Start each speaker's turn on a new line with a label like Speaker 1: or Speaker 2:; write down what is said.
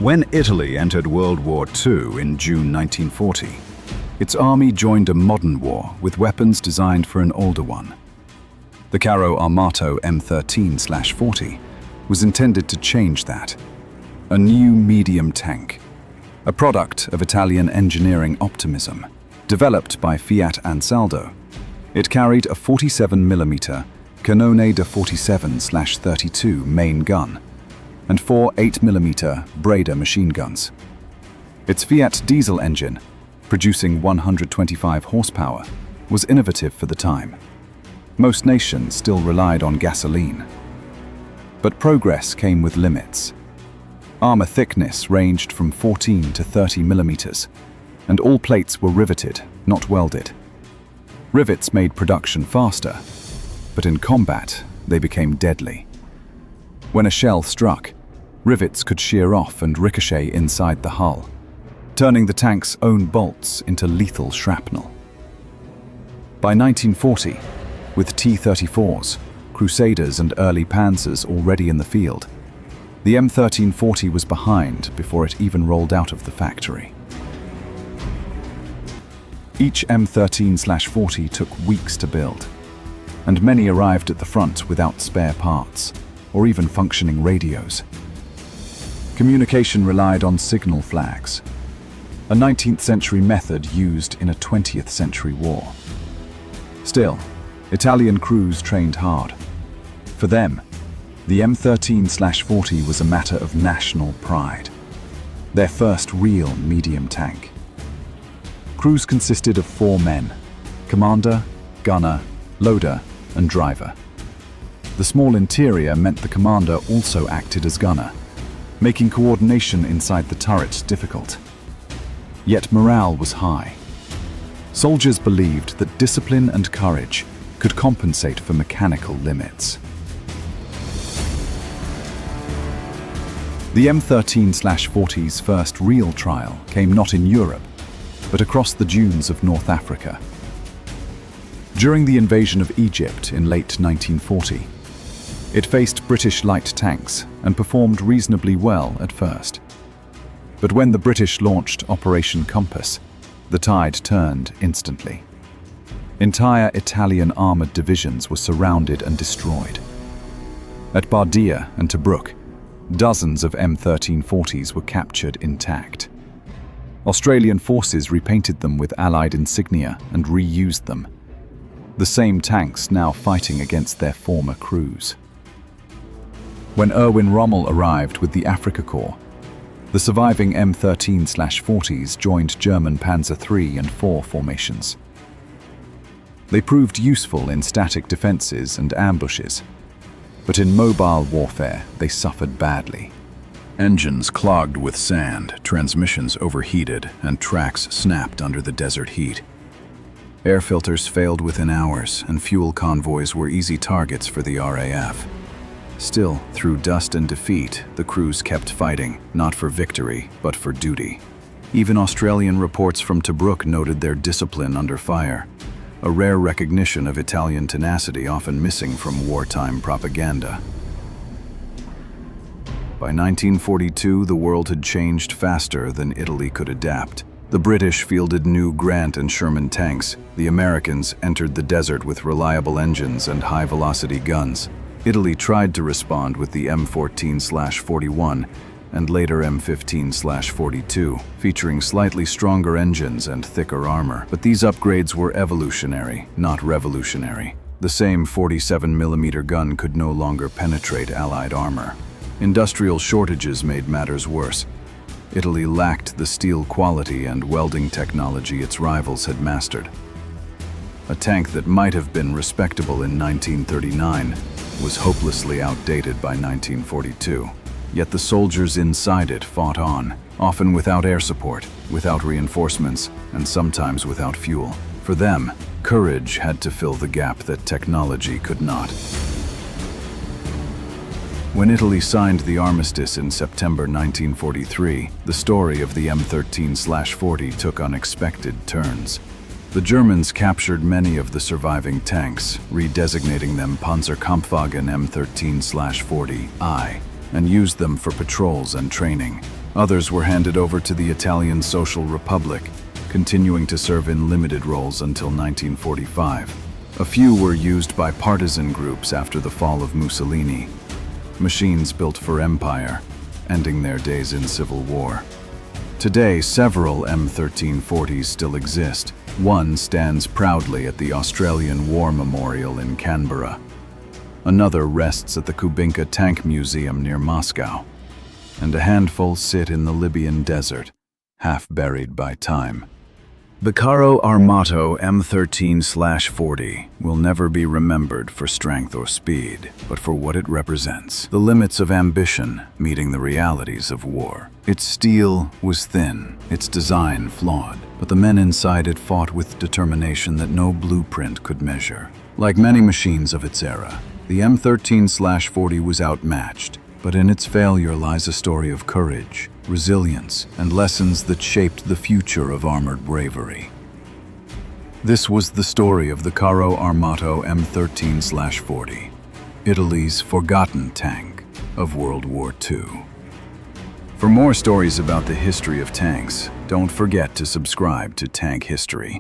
Speaker 1: When Italy entered World War II in June 1940, its army joined a modern war with weapons designed for an older one. The Carro Armato M13/40 was intended to change that. A new medium tank, a product of Italian engineering optimism, developed by Fiat Ansaldo. It carried a 47mm Cannone da 47/32 main gun and four 8mm Breda machine guns. Its Fiat diesel engine, producing 125 horsepower, was innovative for the time. Most nations still relied on gasoline. But progress came with limits. Armor thickness ranged from 14 to 30 millimeters, and all plates were riveted, not welded. Rivets made production faster, but in combat, they became deadly. When a shell struck, rivets could shear off and ricochet inside the hull, turning the tank's own bolts into lethal shrapnel. By 1940, with T-34s, Crusaders and early Panzers already in the field, the M1340 was behind before it even rolled out of the factory. Each M13/40 took weeks to build, and many arrived at the front without spare parts or even functioning radios. Communication relied on signal flags, a 19th century method used in a 20th century war. Still, Italian crews trained hard. For them, the M13/40 was a matter of national pride, their first real medium tank. Crews consisted of 4 men: commander, gunner, loader, and driver. The small interior meant the commander also acted as gunner, making coordination inside the turret difficult. Yet morale was high. Soldiers believed that discipline and courage could compensate for mechanical limits. The M13/40's first real trial came not in Europe, but across the dunes of North Africa. During the invasion of Egypt in late 1940, it faced British light tanks and performed reasonably well at first. But when the British launched Operation Compass, the tide turned instantly. Entire Italian armored divisions were surrounded and destroyed. At Bardia and Tobruk, dozens of M1340s were captured intact. Australian forces repainted them with Allied insignia and reused them. The same tanks now fighting against their former crews. When Erwin Rommel arrived with the Afrika Korps, the surviving M13/40s joined German Panzer III and IV formations. They proved useful in static defenses and ambushes, but in mobile warfare they suffered badly. Engines clogged with sand, transmissions overheated, and tracks snapped under the desert heat. Air filters failed within hours, and fuel convoys were easy targets for the RAF. Still, through dust and defeat, the crews kept fighting, not for victory, but for duty. Even Australian reports from Tobruk noted their discipline under fire, a rare recognition of Italian tenacity often missing from wartime propaganda. By 1942, the world had changed faster than Italy could adapt. The British fielded new Grant and Sherman tanks. The Americans entered the desert with reliable engines and high-velocity guns. Italy tried to respond with the M14/41 and later M15/42, featuring slightly stronger engines and thicker armor. But these upgrades were evolutionary, not revolutionary. The same 47mm gun could no longer penetrate Allied armor. Industrial shortages made matters worse. Italy lacked the steel quality and welding technology its rivals had mastered. A tank that might have been respectable in 1939 was hopelessly outdated by 1942. Yet the soldiers inside it fought on, often without air support, without reinforcements, and sometimes without fuel. For them, courage had to fill the gap that technology could not. When Italy signed the armistice in September 1943, the story of the M13/40 took unexpected turns. The Germans captured many of the surviving tanks, redesignating them Panzerkampfwagen M13/40I, and used them for patrols and training. Others were handed over to the Italian Social Republic, continuing to serve in limited roles until 1945. A few were used by partisan groups after the fall of Mussolini. Machines built for empire, ending their days in civil war. Today, several M1340s still exist. One stands proudly at the Australian War Memorial in Canberra. Another rests at the Kubinka Tank Museum near Moscow. And a handful sit in the Libyan desert, half buried by time. The Carro Armato M13/40 will never be remembered for strength or speed, but for what it represents: the limits of ambition meeting the realities of war. Its steel was thin, its design flawed, but the men inside it fought with determination that no blueprint could measure. Like many machines of its era, the M13/40 was outmatched, but in its failure lies a story of courage, resilience, and lessons that shaped the future of armored bravery. This was the story of the Carro Armato M13/40, Italy's forgotten tank of World War II. For more stories about the history of tanks, don't forget to subscribe to Tank History.